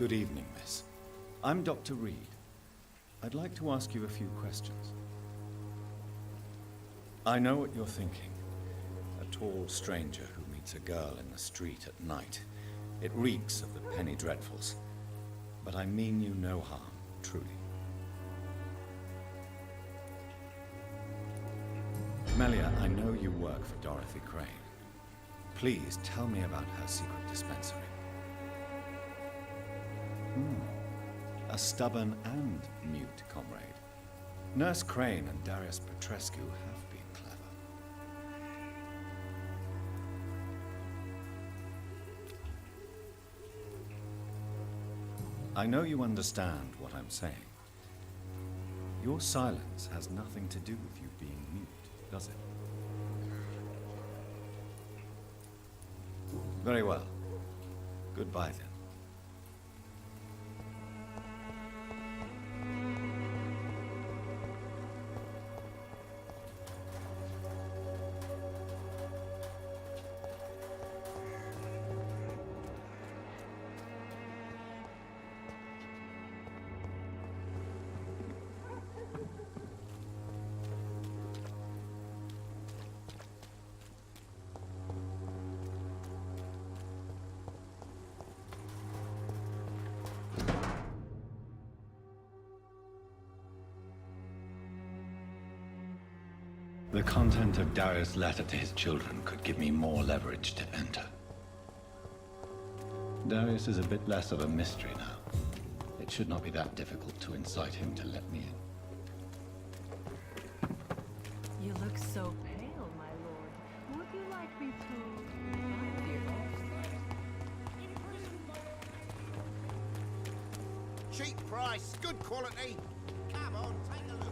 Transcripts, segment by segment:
Good evening, miss. I'm Dr. Reed. I'd like to ask you a few questions. I know what you're thinking. A tall stranger who meets a girl in the street at night. It reeks of the penny dreadfuls. But I mean you no harm, truly. Melia, I know you work for Dorothy Crane. Please tell me about her secret dispensary. A stubborn and mute comrade. Nurse Crane and Darius Petrescu have been clever. I know you understand what I'm saying. Your silence has nothing to do with you being mute, does it? Very well. Goodbye, then. The content of Darius' letter to his children could give me more leverage to enter. Darius is a bit less of a mystery now. It should not be that difficult to incite him to let me in. You look so pale, my lord. Would you like me to... Cheap price, good quality. Come on, take a look.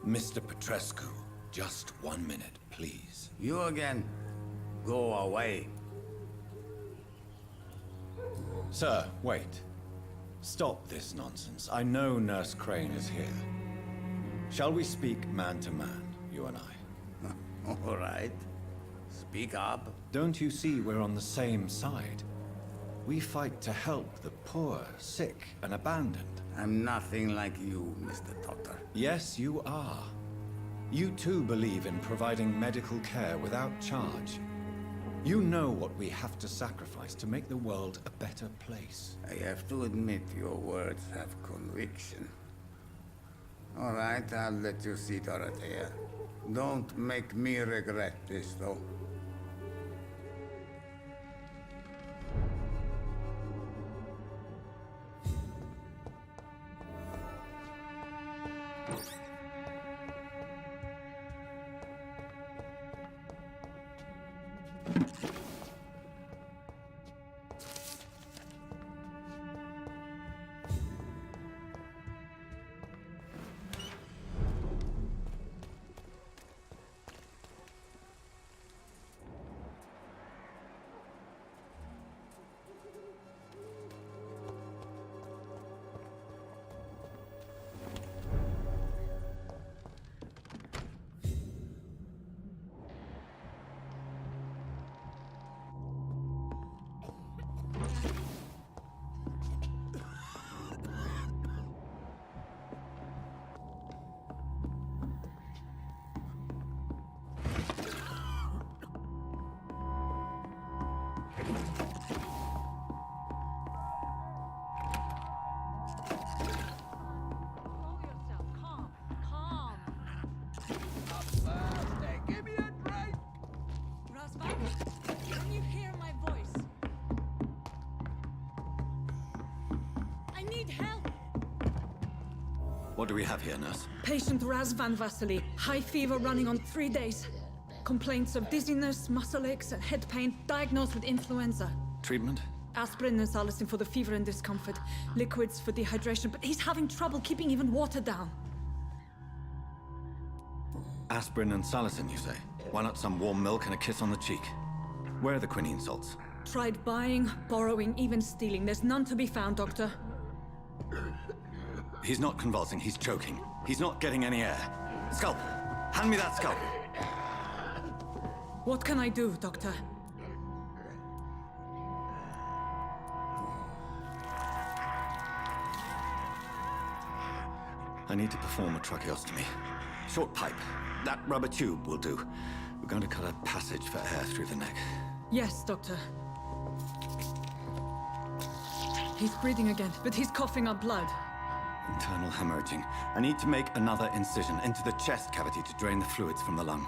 Mr. Petrescu, just 1 minute, please. You again. Go away. Sir, wait. Stop this nonsense. I know Nurse Crane is here. Shall we speak man to man, you and I? All right. Speak up. Don't you see we're on the same side? We fight to help the poor, sick, and abandoned. I'm nothing like you, Mr. Doctor. Yes, you are. You too believe in providing medical care without charge. You know what we have to sacrifice to make the world a better place. I have to admit your words have conviction. All right, I'll let you see Dorothea. Don't make me regret this, though. Can you hear my voice? I need help! What do we have here, nurse? Patient Razvan Vasily. High fever running on 3 days. Complaints of dizziness, muscle aches, and head pain. Diagnosed with influenza. Treatment? Aspirin and salicin for the fever and discomfort. Liquids for dehydration, but he's having trouble keeping even water down. Aspirin and salicin, you say? Why not some warm milk and a kiss on the cheek? Where are the quinine salts? Tried buying, borrowing, even stealing. There's none to be found, Doctor. He's not convulsing, he's choking. He's not getting any air. Sculp! Hand me that sculp! What can I do, Doctor? I need to perform a tracheostomy. Short pipe. That rubber tube will do. We're going to cut a passage for air through the neck. Yes, Doctor. He's breathing again, but he's coughing up blood. Internal hemorrhaging. I need to make another incision into the chest cavity to drain the fluids from the lung.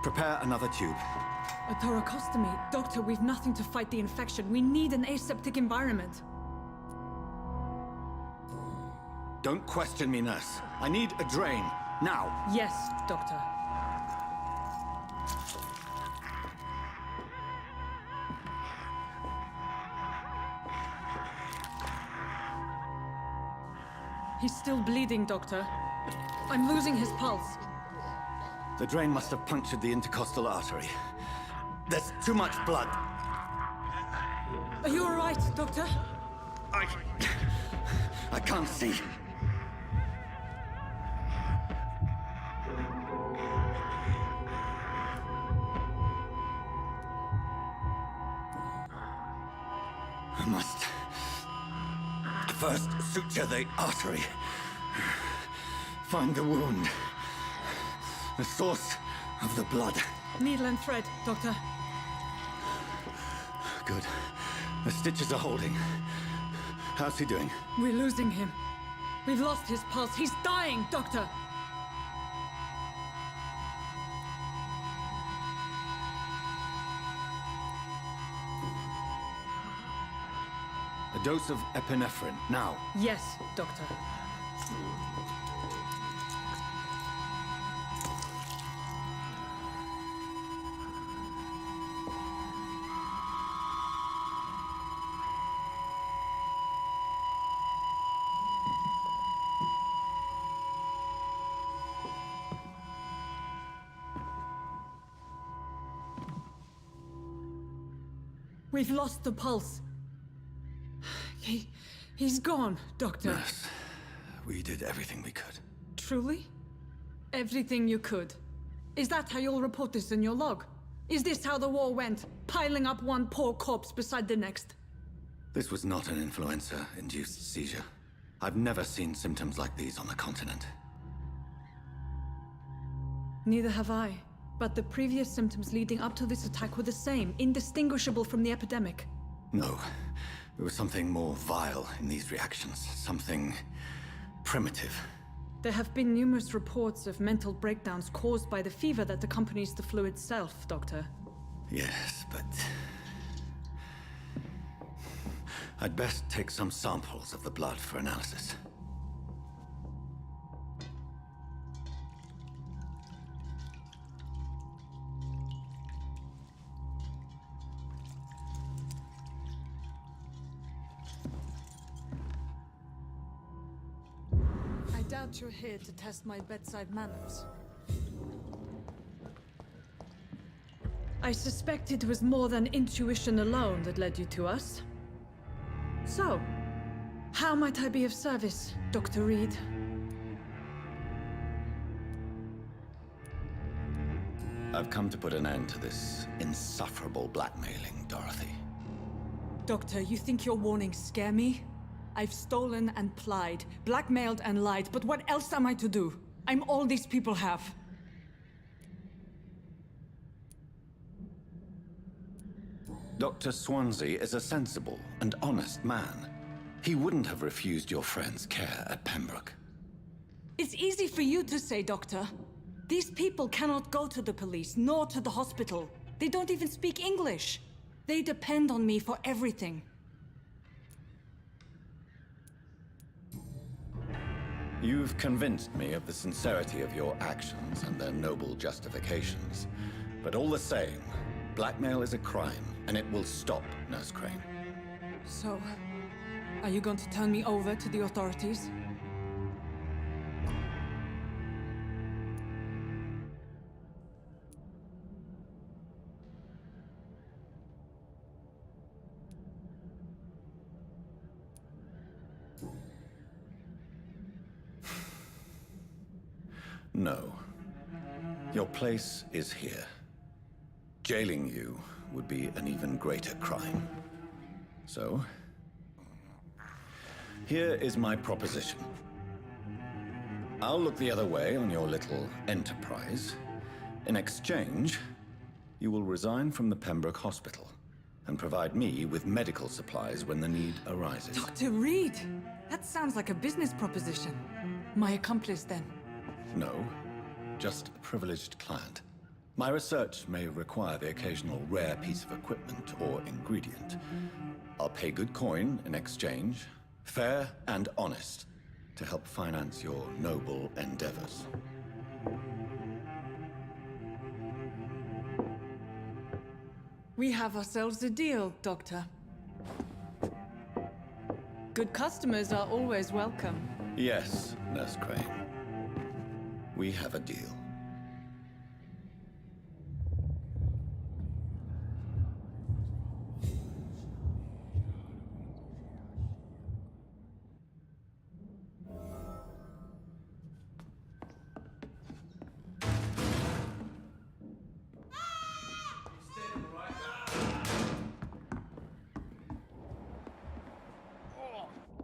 Prepare another tube. A thoracostomy? Doctor, we've nothing to fight the infection. We need an aseptic environment. Don't question me, nurse. I need a drain. Now. Yes, Doctor. He's still bleeding, Doctor. I'm losing his pulse. The drain must have punctured the intercostal artery. There's too much blood. Are you all right, Doctor? I can't see. I must first suture the artery. Find the wound. The source of the blood. Needle and thread, Doctor. Good. The stitches are holding. How's he doing? We're losing him. We've lost his pulse. He's dying, Doctor! A dose of epinephrine, now. Yes, Doctor. We've lost the pulse. He's gone, Doctor. Nurse, we did everything we could. Truly? Everything you could. Is that how you'll report this in your log? Is this how the war went? Piling up one poor corpse beside the next? This was not an influenza-induced seizure. I've never seen symptoms like these on the continent. Neither have I. But the previous symptoms leading up to this attack were the same, indistinguishable from the epidemic. No. There was something more vile in these reactions. Something primitive. There have been numerous reports of mental breakdowns caused by the fever that accompanies the flu itself, Doctor. Yes, but... I'd best take some samples of the blood for analysis. I doubt you're here to test my bedside manners. I suspect it was more than intuition alone that led you to us. So, how might I be of service, Dr. Reed? I've come to put an end to this insufferable blackmailing, Dorothy. Doctor, you think your warnings scare me? I've stolen and plied, blackmailed and lied, but what else am I to do? I'm all these people have. Dr. Swansea is a sensible and honest man. He wouldn't have refused your friend's care at Pembroke. It's easy for you to say, Doctor. These people cannot go to the police, nor to the hospital. They don't even speak English. They depend on me for everything. You've convinced me of the sincerity of your actions and their noble justifications. But all the same, blackmail is a crime, and it will stop, Nurse Crane. So, are you going to turn me over to the authorities? No. Your place is here. Jailing you would be an even greater crime. So, here is my proposition. I'll look the other way on your little enterprise. In exchange, you will resign from the Pembroke Hospital and provide me with medical supplies when the need arises. Dr. Reed! That sounds like a business proposition. My accomplice, then? No, just a privileged client. My research may require the occasional rare piece of equipment or ingredient. I'll pay good coin in exchange, fair and honest, to help finance your noble endeavors. We have ourselves a deal, Doctor. Good customers are always welcome. Yes, Nurse Crane. We have a deal.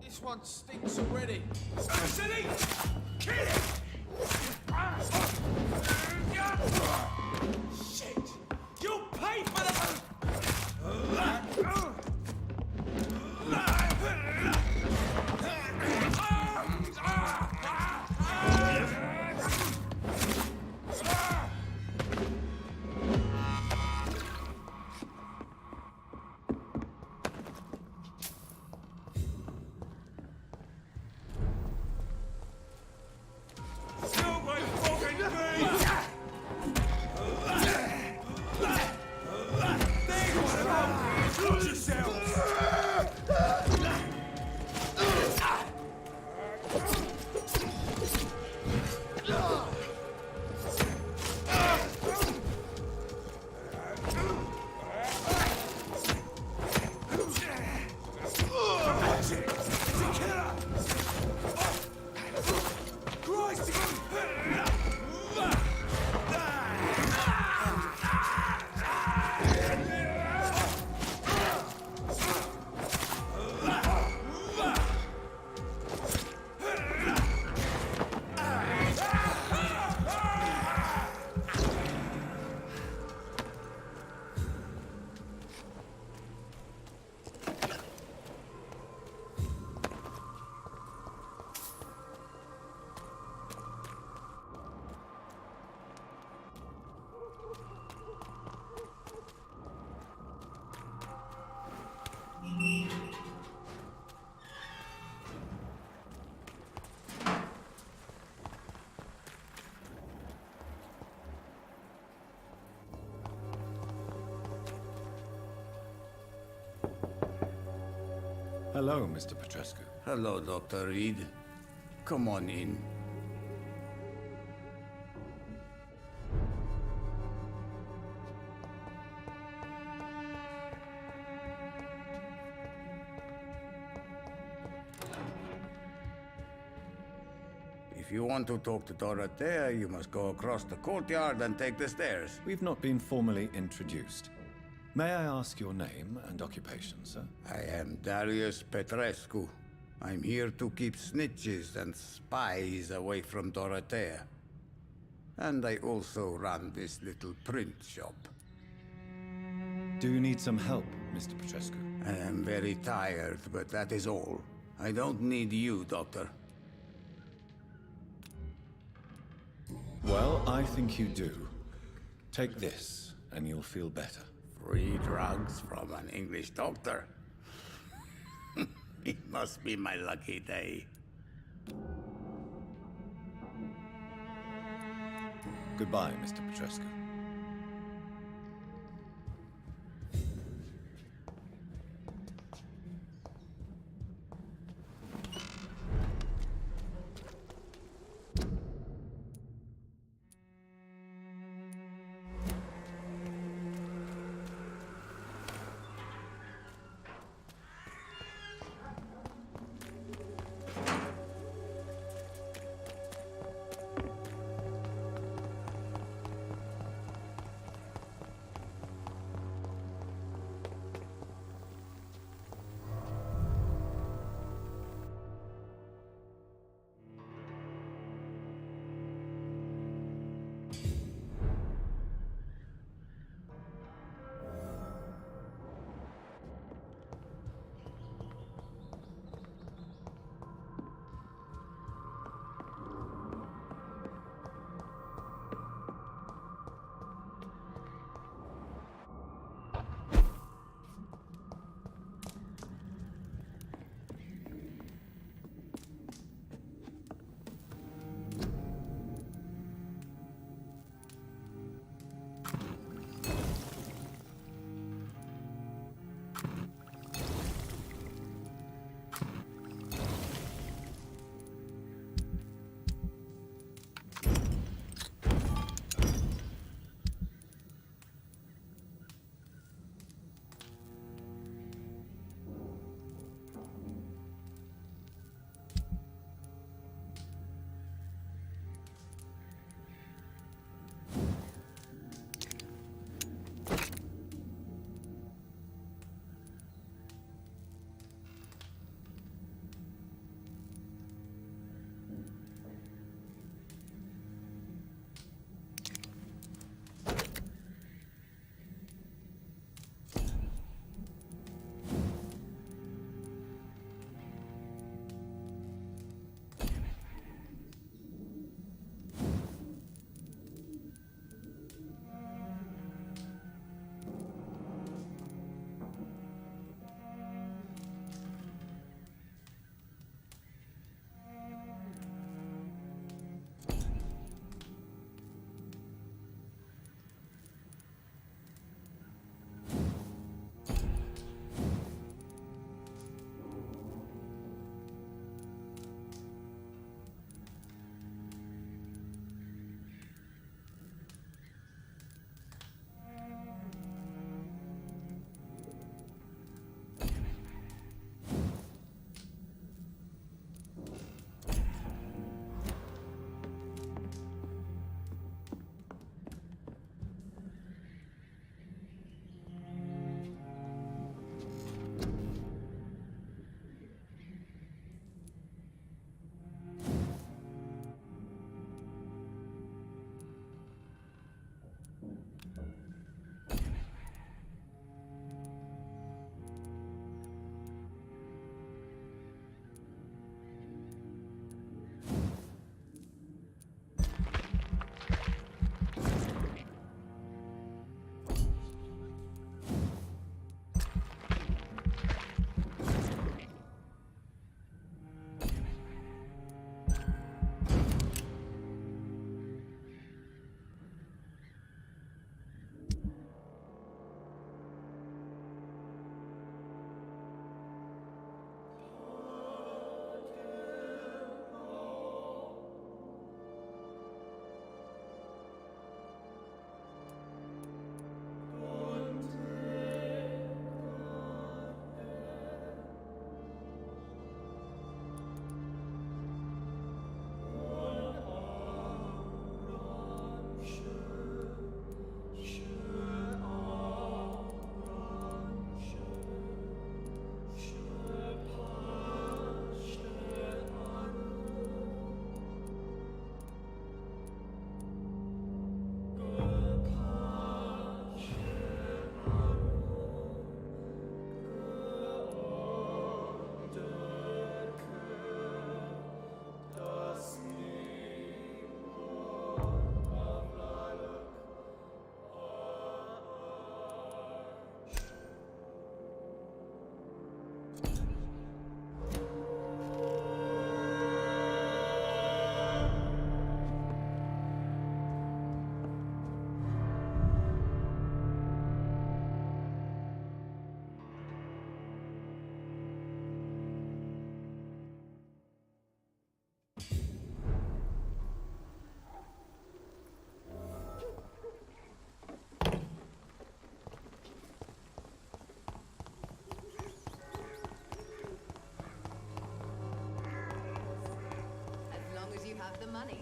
This one stinks already. City! Kill it! Shit! You paid for the... Hello, Mr. Petrescu. Hello, Dr. Reed. Come on in. If you want to talk to Dorothea, you must go across the courtyard and take the stairs. We've not been formally introduced. May I ask your name and occupation, sir? I am Darius Petrescu. I'm here to keep snitches and spies away from Dorothea. And I also run this little print shop. Do you need some help, Mr. Petrescu? I am very tired, but that is all. I don't need you, Doctor. Well, I think you do. Take this, and you'll feel better. Free drugs from an English doctor. It must be my lucky day. Goodbye, Mr. Petrescu. money.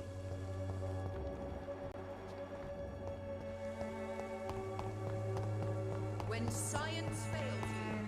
When science fails you.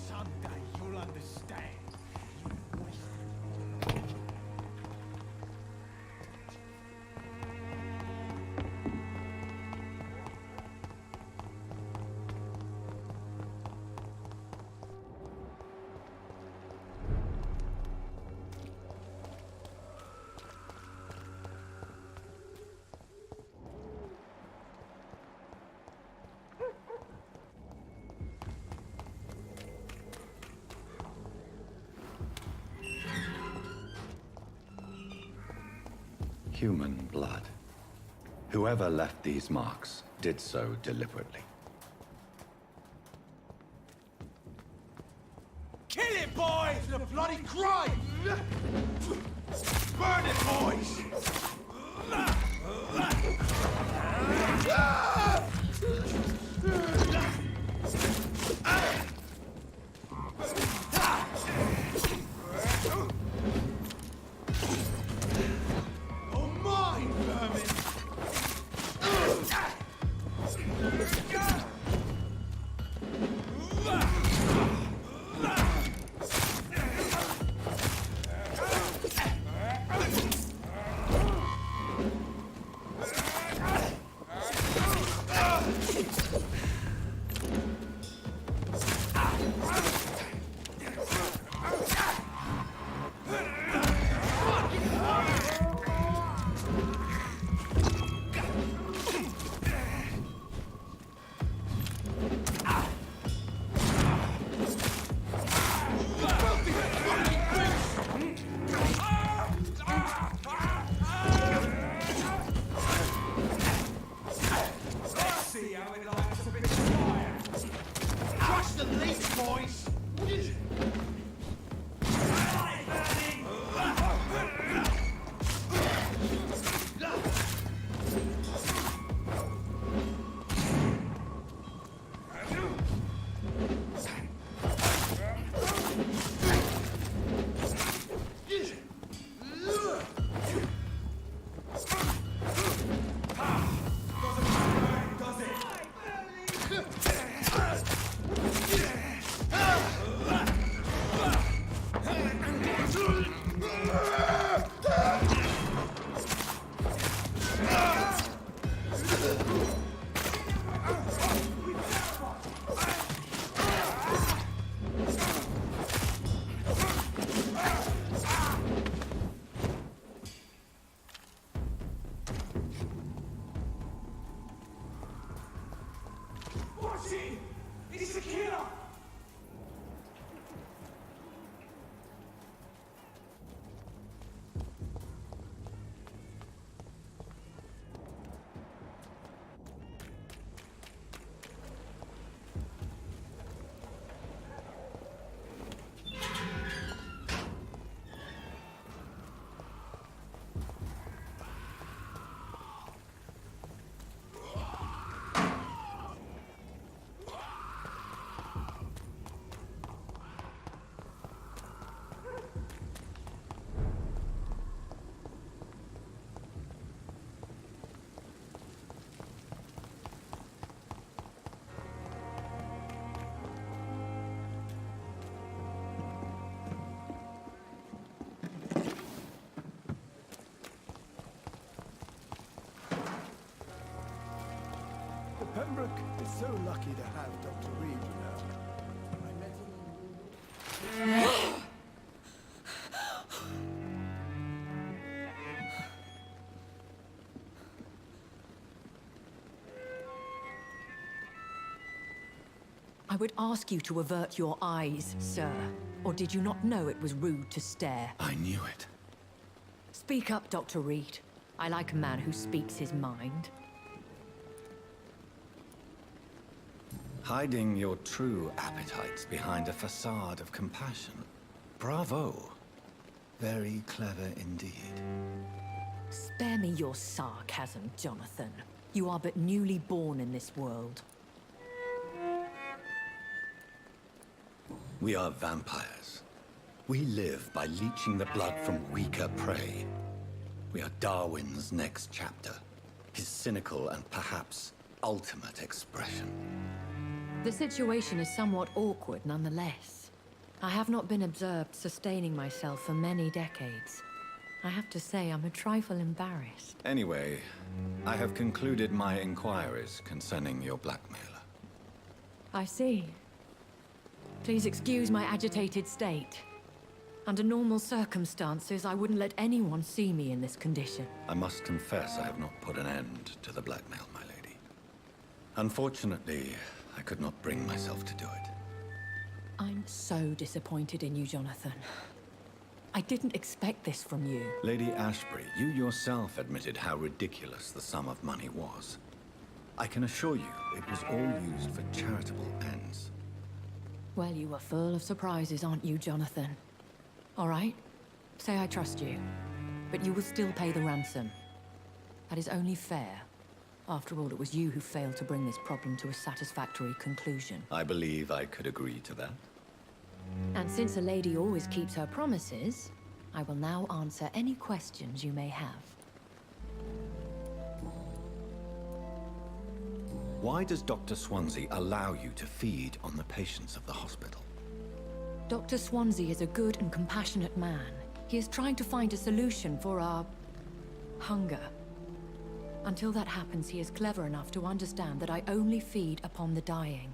Someday you'll understand. Human blood. Whoever left these marks did so deliberately. Kill it, boys! The bloody crime! Burn it, boys! Oh, mine, vermin! See how it likes a bit of fire. Crush the leaf, boys! Watch it! It's a killer! Pembroke is so lucky to have Dr. Reed, you know. I would ask you to avert your eyes, sir. Or did you not know it was rude to stare? I knew it. Speak up, Dr. Reed. I like a man who speaks his mind. Hiding your true appetites behind a facade of compassion. Bravo. Very clever indeed. Spare me your sarcasm, Jonathan. You are but newly born in this world. We are vampires. We live by leeching the blood from weaker prey. We are Darwin's next chapter. His cynical and perhaps ultimate expression. The situation is somewhat awkward nonetheless. I have not been observed sustaining myself for many decades. I have to say I'm a trifle embarrassed. Anyway, I have concluded my inquiries concerning your blackmailer. I see. Please excuse my agitated state. Under normal circumstances, I wouldn't let anyone see me in this condition. I must confess I have not put an end to the blackmail, my lady. Unfortunately, I could not bring myself to do it. I'm so disappointed in you, Jonathan. I didn't expect this from you. Lady Ashbury, you yourself admitted how ridiculous the sum of money was. I can assure you, it was all used for charitable ends. Well, you are full of surprises, aren't you, Jonathan? All right, say I trust you, but you will still pay the ransom. That is only fair. After all, it was you who failed to bring this problem to a satisfactory conclusion. I believe I could agree to that. And since a lady always keeps her promises, I will now answer any questions you may have. Why does Dr. Swansea allow you to feed on the patients of the hospital? Dr. Swansea is a good and compassionate man. He is trying to find a solution for our hunger. Until that happens, he is clever enough to understand that I only feed upon the dying.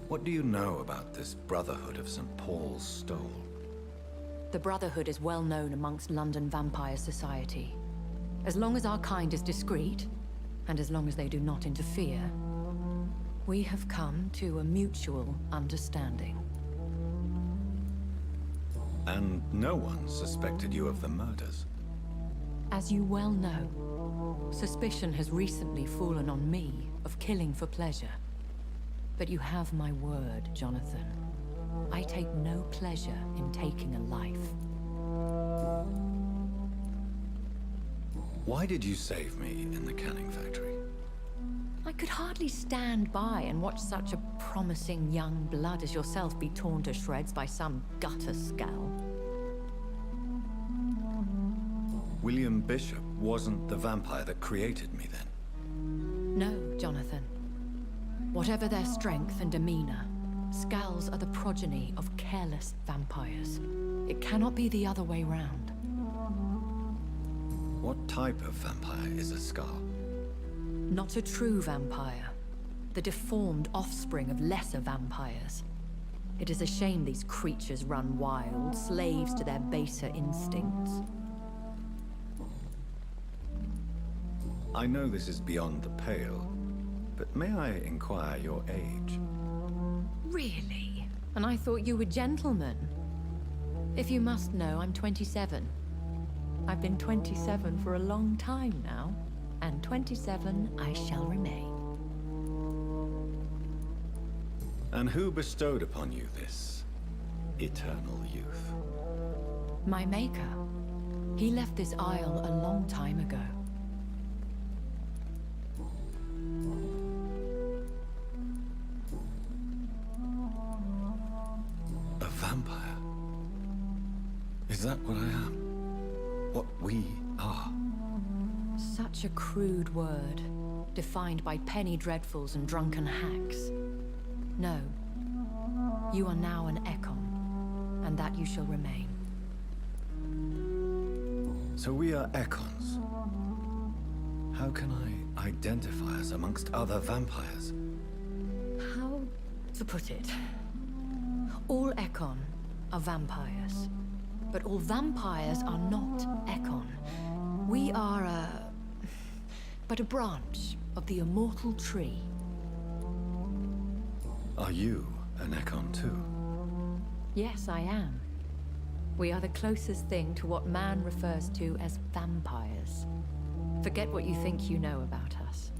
What do you know about this Brotherhood of St. Paul's Stole? The Brotherhood is well known amongst London vampire society. As long as our kind is discreet, and as long as they do not interfere, we have come to a mutual understanding. And no one suspected you of the murders? As you well know, suspicion has recently fallen on me of killing for pleasure. But you have my word, Jonathan. I take no pleasure in taking a life. Why did you save me in the canning factory? I could hardly stand by and watch such a promising young blood as yourself be torn to shreds by some gutter scowl. William Bishop wasn't the vampire that created me then? No, Jonathan. Whatever their strength and demeanor, Scowls are the progeny of careless vampires. It cannot be the other way round. What type of vampire is a Scowl? Not a true vampire. The deformed offspring of lesser vampires. It is a shame these creatures run wild, slaves to their baser instincts. I know this is beyond the pale, but may I inquire your age? Really? And I thought you were gentlemen. If you must know, I'm 27. I've been 27 for a long time now, and 27 I shall remain. And who bestowed upon you this eternal youth? My maker. He left this isle a long time ago. A vampire? Is that what I am? What we are? Such a crude word, defined by penny dreadfuls and drunken hacks. No. You are now an Ekon, and that you shall remain. So we are Ekons. How can I identify us amongst other vampires? How to put it? All Ekon are vampires, but all vampires are not Ekon. We are but a branch of the immortal tree. Are you an Ekon too? Yes, I am. We are the closest thing to what man refers to as vampires. Forget what you think you know about us.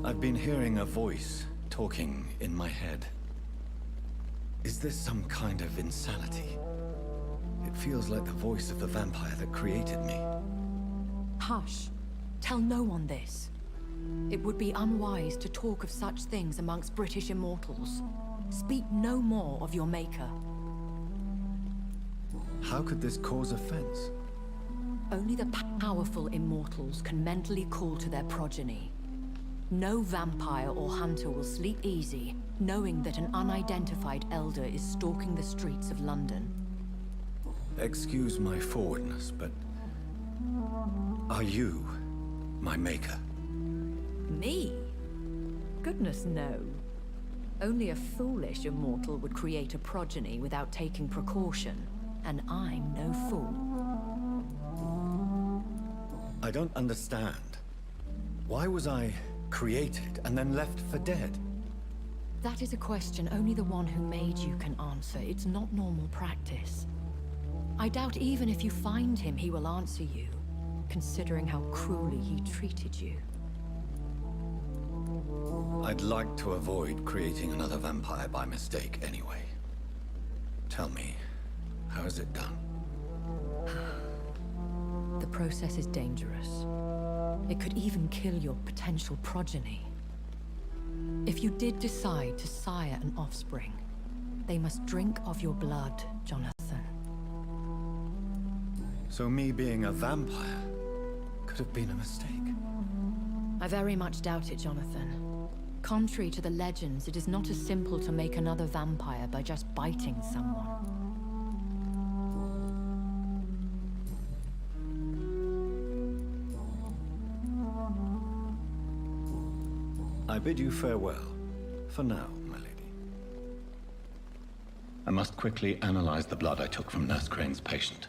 I've been hearing a voice talking in my head. Is this some kind of insanity? It feels like the voice of the vampire that created me. Hush. Tell no one this. It would be unwise to talk of such things amongst British immortals. Speak no more of your maker. How could this cause offense? Only the powerful immortals can mentally call to their progeny. No vampire or hunter will sleep easy, knowing that an unidentified elder is stalking the streets of London. Excuse my forwardness, but... are you my maker? Me? Goodness, no. Only a foolish immortal would create a progeny without taking precaution, and I'm no fool. I don't understand. Why was I created and then left for dead? That is a question only the one who made you can answer. It's not normal practice. I doubt even if you find him, he will answer you, considering how cruelly he treated you. I'd like to avoid creating another vampire by mistake anyway. Tell me, how is it done? The process is dangerous. It could even kill your potential progeny. If you did decide to sire an offspring, they must drink of your blood, Jonathan. So me being a vampire could have been a mistake. I very much doubt it, Jonathan. Contrary to the legends, it is not as simple to make another vampire by just biting someone. I bid you farewell, for now, my lady. I must quickly analyze the blood I took from Nurse Crane's patient.